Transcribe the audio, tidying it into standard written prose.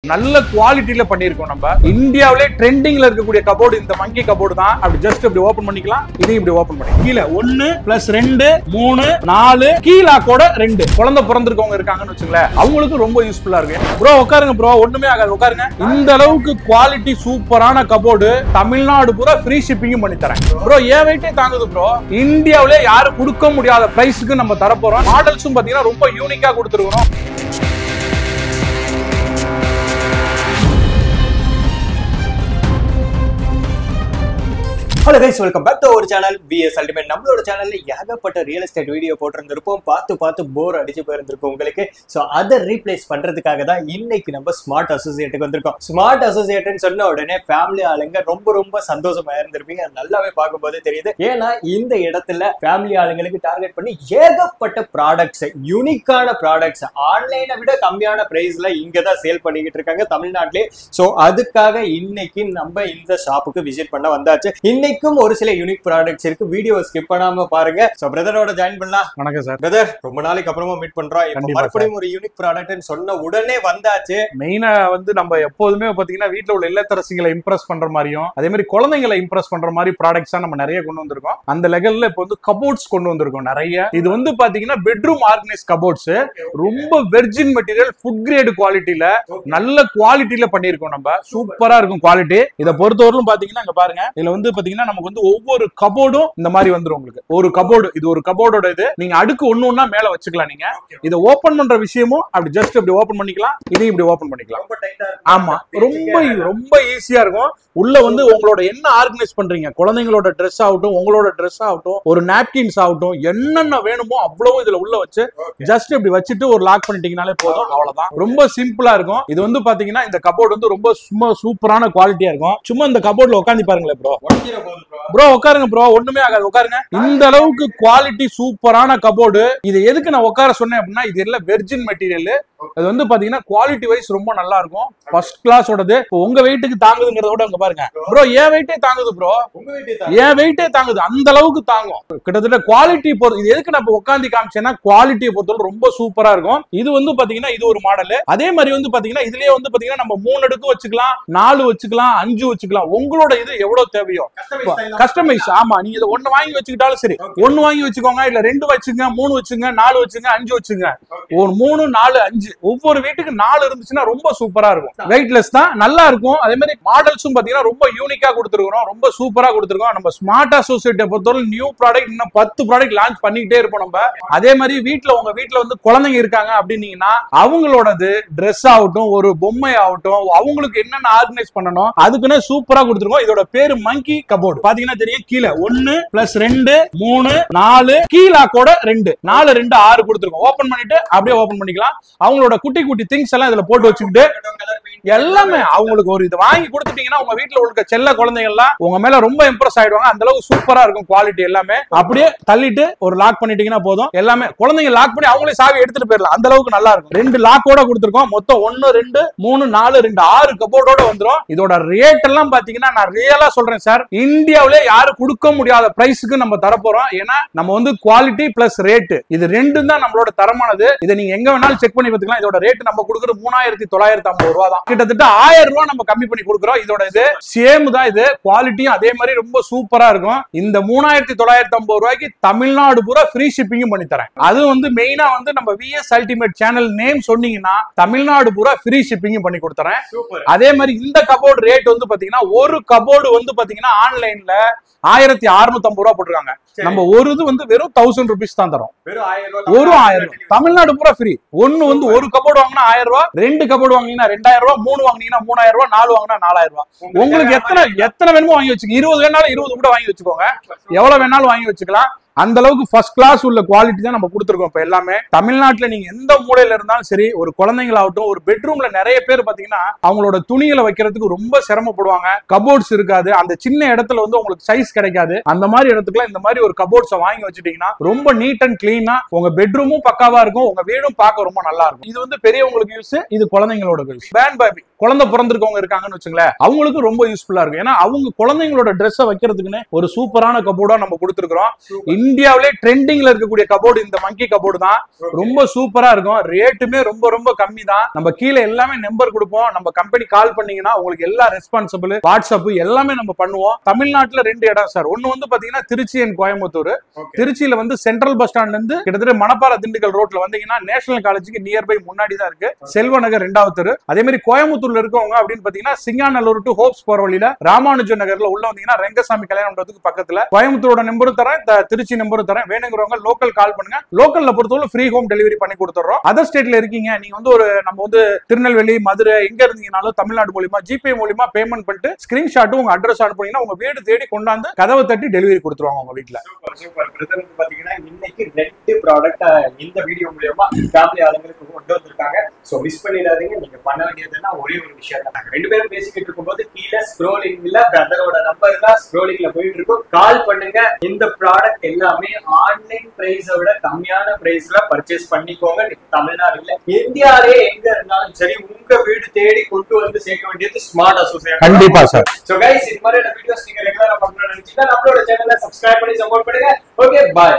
நல்ல குவாலிட்டில பண்ணிருக்கோம். நம்ம இந்தியாவிலே ட்ரெண்டிங்ல இருக்கக்கூடிய கபோர்டு இந்த மங்கி கபோர்டு தான். அப்படி ஜஸ்ட் இப்படி ஓபன் பண்ணிக்கலாம். இதையும் இப்படி ஓபன் பண்ணி கீழே 1 + 2 3 4 கீழா கூட 2 குழந்தை பிறந்திருக்கவங்க இருக்காங்கன்னு வச்சுங்களேன், அவங்களுக்கு ரொம்ப யூஸ்ஃபுல்லா இருக்கு. ப்ரோ உட்காருங்க ப்ரோ, ஒண்ணுமே ஆகாது, உட்காருங்க. இந்த அளவுக்கு குவாலிட்டி சூப்பரான கபோர்டு தமிழ்நாடு பூரா ஃப்ரீ ஷிப்பிங் பண்ணி தரேன் ப்ரோ. ஏன் வெயிட்டே தாங்குது ப்ரோ. இந்தியாவிலே யாரும் கொடுக்க முடியாத பிரைஸ்க்கு நம்ம தர போறோம். மாடல்ஸும் பாத்தீங்கன்னா ரொம்ப யூனிக்கா கொடுத்துருக்கோம். Hello guys, welcome back to our channel BS Ultimate. நம்மளோட சேனல்ல ஏகப்பட்ட ரியல் எஸ்டேட் வீடியோ போட்டிருந்திருப்போம். பார்த்து போர் அடிச்சு போயிருந்திருக்கும் உங்களுக்கு. ஸோ அதை ரீப்ளேஸ் பண்றதுக்காக தான் இன்னைக்கு நம்ம ஸ்மார்ட் அசோசியேட்டுக்கு வந்திருக்கோம். ஸ்மார்ட் அசோசியேட்னு சொன்ன உடனே ஃபேமிலி ஆளுங்க ரொம்ப சந்தோஷமா இருந்திருப்பீங்க. நல்லாவே பார்க்கும்போது தெரியுது. ஏன்னா இந்த இடத்துல ஃபேமிலி ஆளுங்களுக்கு டார்கெட் பண்ணி ஏகப்பட்ட ப்ராடக்ட்ஸ், யூனிக்கான ப்ராடக்ட்ஸ் ஆன்லைனை விட கம்மியான பிரைஸ்ல இங்க தான் சேல் பண்ணிக்கிட்டு இருக்காங்க தமிழ்நாட்டிலே. ஸோ அதுக்காக இன்னைக்கு நம்ம இந்த ஷாப்புக்கு விசிட் பண்ண வந்தாச்சு. இன்னைக்கும் ஒரு சில யூனிக் ப்ராடக்ட்ஸ் இருக்கு. வீடியோ ஸ்கிப் பண்ணாம பாருங்க. சோ பிரதரோட ஜாயின் பண்ணலாம். வணக்கம் சார். பிரதர், ரொம்ப நாளைக்கு அப்புறமா மீட் பண்றோம். இப்போ மறுபடியும் ஒரு யூனிக் ப்ராடக்ட்னு சொன்ன உடனே வந்தாச்சு. மெயினா வந்து நம்ம எப்போதுமே பாத்தீங்கன்னா வீட்ல உள்ள இல்லத்தரசிகளை இம்ப்ரெஸ் பண்ற மாதிரியும் அதே மாதிரி குழந்தைகளை இம்ப்ரெஸ் பண்ற மாதிரி ப்ராடக்ட்ஸ் நம்ம நிறைய கொண்டு வந்திருக்கோம். அந்த லெவல்ல இப்போ வந்து கபோர்ட்ஸ் கொண்டு வந்திருக்கோம் நிறைய. இது வந்து பாத்தீங்கன்னா பெட்ரூம் ஆர்கனைஸ் கபோர்ட்ஸ், ரொம்ப வெர்ஜின் மெட்டீரியல், ஃபுட் கிரேட் குவாலிட்டில, நல்ல குவாலிட்டில பண்ணிருக்கோம். நம்ம சூப்பரா இருக்கும் குவாலிட்டி. இதை பொறுத்தவரையிலும் பாத்தீங்கன்னா இங்க பாருங்க, இதுல வந்து பாத்தீங்கன்னா நமக்கு வந்து ஒவ்வொரு கபோர்டும் இந்த மாதிரி வந்துரும். உங்களுக்கு ஒரு கபோர்டு, இது ஒரு கபோர்டோட இது நீங்க அடுக்கு ஒண்ணு மேல வச்சுக்கலாம். நீங்க இதை ஓபன் பண்ற விஷயமும் அப்படி ஜஸ்ட் இப்படி ஓபன் பண்ணிக்கலாம். இதையும் இப்படி ஓபன் பண்ணிக்கலாம். ஆமா, ரொம்ப ஈஸியா இருக்கும். உள்ள வந்து உங்களோட என்ன ஆர்கனைஸ் பண்றீங்க, குழந்தைங்களோட ட்ரெஸ் ஆகட்டும், உங்களோட ட்ரெஸ் ஆகட்டும், ஒரு நாப்கின்ஸ் ஆகட்டும், என்னென்ன வேணுமோ அவ்வளவு இதுல உள்ள வச்சு ஜஸ்ட் இப்படி வச்சுட்டு ஒரு லாக் பண்ணிட்டீங்கனாலே போதும். அவ்வளவுதான், ரொம்ப சிம்பிளா இருக்கும். இது வந்து பாத்தீங்கன்னா இந்த கபோர்டு வந்து ரொம்ப சும்மா சூப்பரான குவாலிட்டியா இருக்கும். சும்மா இந்த கபோர்ட்ல உட்காந்து பாருங்களேன் ப்ரோ உட்காருங்க ப்ரோ, ஒண்ணுமே ஆகாது, உட்காருங்க. இந்த அளவுக்கு குவாலிட்டி சூப்பரான கபோர்டு. இது எதுக்கு நான் உட்கார சொன்னேன் அப்படின்னா, இது எல்லாம் வெர்ஜின் மெட்டீரியல். அது வந்து பாத்தீங்கன்னா குவாலிட்டி வைஸ் ரொம்ப நல்லா இருக்கும். ஃபர்ஸ்ட் கிளாஸோடது. உங்க வெயிட்டுக்கு தாங்குதுங்கிறத விட அங்க பாருங்க ப்ரோ, ஏன் வெயிட்டே தாங்குது ப்ரோ, ஏன் வெயிட்டே தாங்குது, அந்த அளவுக்கு தாங்கும். கிட்டத்தட்ட குவாலிட்டி பொறுத்து. இது எதுக்கு நான் உட்காந்து காமிச்சேன்னா, குவாலிட்டியை பொறுத்தவரை ரொம்ப சூப்பரா இருக்கும். இது வந்து பாத்தீங்கன்னா இது ஒரு மாடல். அதே மாதிரி வந்து பாத்தீங்கன்னா இதுலயே வந்து பாத்தீங்கன்னா நம்ம 3 அடுக்கு வச்சுக்கலாம், 4 வச்சுக்கலாம், 5 வச்சுக்கலாம். உங்களோட இது எவ்வளவு தேவையோ கஸ்டமைஸ். ஆமா, நீங்க இதை 1 வாங்கி வச்சுக்கிட்டாலும் சரி, 1 வாங்கி வச்சுக்கோங்க, இல்ல 2 வச்சுங்க, 3 வச்சுங்க, 4 வச்சுங்க, 5 வச்சுங்க. ஒரு 3 4 5 ஒவ்வொரு வீட்டுக்கு 4 இருந்துச்சுன்னா ரொம்ப சூப்பரா இருக்கும். வெயிட்லெஸ் தான், நல்லா இருக்கும். அதே மாதிரி மாடல்ஸும் பாத்தீங்கன்னா ரொம்ப யூனிக்கா கொடுத்துருக்கோம், ரொம்ப சூப்பரா கொடுத்துருக்கோம். நம்ம ஸ்மார்ட் அசோசியேட்டை பொறுத்தவரை நியூ ப்ராடக்ட் இன்னும் 10 ப்ராடக்ட் லான்ச் பண்ணிக்கிட்டே இருப்போம் நம்ம. அதே மாதிரி உங்க வீட்டுல வந்து குழந்தைங்க இருக்காங்க அப்படின்னீங்கன்னா அவங்களோடது ட்ரெஸ் ஆகட்டும், ஒரு பொம்மை ஆகட்டும், அவங்களுக்கு என்னென்ன ஆர்கனைஸ் பண்ணணும் அதுக்குன்னு சூப்பரா கொடுத்துருக்கோம். இதோட பேரு மங்கி கபோர்டு. பாத்தீங்கன்னா தெரியும், கீழே 1 + 2 3 4 கீழா கூட 2 4 2 6 கொடுத்துருக்கோம். ஓபன் பண்ணிட்டு அப்படியே ஓபன் பண்ணிக்கலாம். அவங்களோட குட்டி குட்டி திங்ஸ் எல்லாம் இதுல போட்டு வச்சுக்கிட்டு எல்லாமே அவங்களுக்கு ஒரு இது வாங்கி கொடுத்துட்டீங்கன்னா உங்க வீட்டுல உள்ள செல்ல குழந்தைகள் எல்லாம் உங்க மேல ரொம்ப இம்ப்ரெஸ் ஆயிடுவாங்க. அந்த அளவுக்கு சூப்பரா இருக்கும் குவாலிட்டி. எல்லாமே அப்படியே தள்ளிட்டு ஒரு லாக் பண்ணிட்டீங்கன்னா போதும். எல்லாமே குழந்தைங்க லாக் பண்ணி அவங்களே சாவி எடுத்துட்டு போயிடலாம். அந்த அளவுக்கு நல்லா இருக்கும். 2 லாக்கோட கொடுத்துருக்கோம். மொத்தம் 1 2 3 4 2 6 கபோர்டோட வந்துரும். இதோட ரேட் எல்லாம் பாத்தீங்கன்னா நான் ரியலா சொல்றேன் சார், இந்தியாவிலே யாரும் கொடுக்க முடியாத பிரைஸ்க்கு நம்ம தர போறோம். ஏன்னா நம்ம வந்து குவாலிட்டி பிளஸ் ரேட், இது ரெண்டும் தான் நம்மளோட தரமானது. இதை நீங்க எங்க வேணாலும் செக் பண்ணி பார்த்துக்கலாம். இதோட ரேட் நம்ம கொடுக்குறது 3950 ரூபா தான். கிட்டத்தட்ட 1000 ரூபாய் நம்ம கம்மி பண்ணி கொடுக்குறோம். இதோட இது சேம் தான். இது குவாலிட்டியும் அதே மாதிரி ரொம்ப சூப்பரா இருக்கும். இந்த 3950 ரூபாய்க்கு தமிழ்நாடு பூரா ஃப்ரீ ஷிப்பிங் பண்ணி தரேன். அது வந்து மெயினா வந்து நம்ம VS Ultimate சேனல் நேம் சொன்னீங்கன்னா தமிழ்நாடு பூரா ஃப்ரீ ஷிப்பிங் பண்ணி கொடுத்துறேன். அதே மாதிரி இந்த கபோர்டு ரேட் வந்து பாத்தீங்கன்னா ஒரு கபோர்டு வந்து பாத்தீங்கன்னா ஆன்லைன்ல 1650 ரூபாய் போட்டுருக்காங்க. நம்ம ஒரு இது வந்து வெறும் 1000 rupees தான் தரோம். ஒரு 1000 தமிழ்நாடு பூரா ஃப்ரீ. ஒன்னு வந்து ஒரு கபோர்டு வாங்கினா 1000 ரூபாய், 2 கபோர்டு வாங்கினா 2000 ரூபாய், 3 வாங்கினீங்கன்னா 3000 ரூபாய், 4 வாங்கினா 4000 ரூபாய். உங்களுக்கு எத்தனை வேணுமோ வாங்கி வச்சுக்கோங்க. 20 வேணாலும் 20 கூட வாங்கி வச்சுக்கோங்க. எவ்வளவு வேணாலும் வாங்கி வச்சுக்கலாம். அந்த அளவுக்கு ஃபர்ஸ்ட் கிளாஸ் உள்ள குவாலிட்டி தான் நம்ம கொடுத்துருக்கோம். இப்ப எல்லாமே தமிழ்நாட்டுல நீங்க எந்த மூலையில இருந்தாலும் சரி, ஒரு குழந்தைங்களாகட்டும், ஒரு பெட்ரூம்ல நிறைய பேர் பாத்தீங்கன்னா அவங்களோட துணிகளை வைக்கிறதுக்கு ரொம்ப சிரமப்படுவாங்க. கபோர்ட்ஸ் இருக்காது, அந்த சின்ன இடத்துல வந்து உங்களுக்கு சைஸ் கிடைக்காது. அந்த மாதிரி இடத்துக்குலாம் இந்த மாதிரி ஒரு கபோர்ட்ஸை வாங்கி வச்சுட்டீங்கன்னா ரொம்ப நீட் அண்ட் கிளீனா உங்க பெட்ரூமும் பக்காவா இருக்கும், உங்க வீடும் பார்க்க ரொம்ப நல்லா இருக்கும். இது வந்து பெரியவங்களுக்கு யூஸ், இது குழந்தைங்களோட யூஸ். பேன் பேபி குழந்தை பிறந்திருக்கவங்க இருக்காங்கன்னு வச்சுங்களேன், அவங்களுக்கு ரொம்ப யூஸ்ஃபுல்லா இருக்கும். ஏன்னா அவங்க குழந்தைங்களோட ட்ரெஸ்ஸை வைக்கிறதுக்குன்னு ஒரு சூப்பரான கபோர்டா நம்ம கொடுத்துருக்கோம். இந்தியாவிலே ட்ரெண்டிங்ல இருக்கக்கூடிய கபோர்டு இந்த மங்கி கபோர்டு தான். ரொம்ப சூப்பரா இருக்கும். ரேட்டுமே ரொம்ப ரொம்ப கம்மி தான். நம்ம கீழே எல்லாமே நம்பர் கொடுப்போம். நம்ம கம்பெனி கால் பண்ணீங்கன்னா உங்களுக்கு எல்லா ரெஸ்பான்சிபிள், வாட்ஸ்அப் எல்லாமே நம்ம பண்ணுவோம். தமிழ்நாட்டுல 2 இடம் சார். ஒன்னு வந்து பாத்தீங்கன்னா திருச்சி அண்ட் கோயம்புத்தூர். திருச்சியில வந்து சென்ட்ரல் பஸ் ஸ்டாண்ட்ல இருந்து கிட்டத்தட்ட மணப்பாறை திண்டுக்கல் ரோட்ல வந்தீங்கன்னா நேஷனல் காலேஜுக்கு நியர்பை முன்னாடி தான் இருக்கு. செல்வ நகர் 2வது தெரு. அதே மாதிரி கோயம்புத்தூர்ல இருக்கவங்க அப்படின்னு பாத்தீங்கன்னா சிங்காநல்லூர் டு ஹோப்ஸ் போற வழியில ராமானுஜ நகர்ல உள்ள வந்தீங்கன்னா ரெங்கசாமி கல்யாண மண்டபத்துக்கு பக்கத்துல. கோயம்புத்தூரோட நம்பரும் தரேன், திருச்சி நம்பரும் தரேன். வேணுங்கிறவங்க லோக்கல் கால் பண்ணுங்க. லோக்கல்ல பொறுத்தவரை ஃப்ரீ ஹோம் டெலிவரி பண்ணி கொடுத்துறோம். அதர் ஸ்டேட்ல இருக்கீங்க, நீங்க வந்து நம்ம வந்து திருநெல்வேலி, மதுரை எங்க இருந்தீங்கனாலும் தமிழ்நாடு மூலியமா ஜிபே மூலியமா பேமெண்ட் பண்ணிட்டு ஸ்கிரீன்ஷாட் உங்க அட்ரஸ் அனுப்புனீங்கன்னா உங்க வீடு தேடி கொண்டாந்து கதவை தட்டி டெலிவரி கொடுத்துருவாங்க உங்க வீட்டுல. Super brother. பாத்தீங்கன்னா இன்னைக்கு 2 ப்ராடக்ட் இந்த வீடியோ மூலமா ஃபேமிலி ஆளுங்களுக்கு கொண்டு வந்திருக்காங்க. சோ மிஸ் பண்ணிடாதீங்க. நீங்க பண்ண வேண்டியதுன்னா ஒரே ஒரு விஷயம் தான். நாங்க 2 பேரும் பேசிக்கிட்டு இருக்கும்போது கீழே ஸ்க்ரோலிங்ல பிரதரோட நம்பர் தான் ஸ்க்ரோலிங்ல போயிட்டு இருக்கும். கால் பண்ணுங்க. இந்த ப்ராடக்ட் எல்லாமே ஆன்லைன் பிரைஸை விட கம்மியான பிரைஸ்ல பர்ச்சேஸ் பண்ணிக்கோங்க. தமிழ்நாடு இல்ல, இந்தியாவிலே எங்க இருந்தாலும் சரி உங்க வீடு தேடி கொண்டு வந்து சேர்க்க வேண்டியது ஸ்மார்ட் அசோசியேட். கண்டிப்பா சார். சோ கைஸ், இந்த மாதிரி வீடியோஸ் நீங்க ரெகுலரா பார்க்கணும்னு நினைச்சீங்கன்னா நம்மளோட சேனலை சப்ஸ்கிரைப் பண்ணி சப்போர்ட் பண்ணுங்க. ஓகே, பாய்.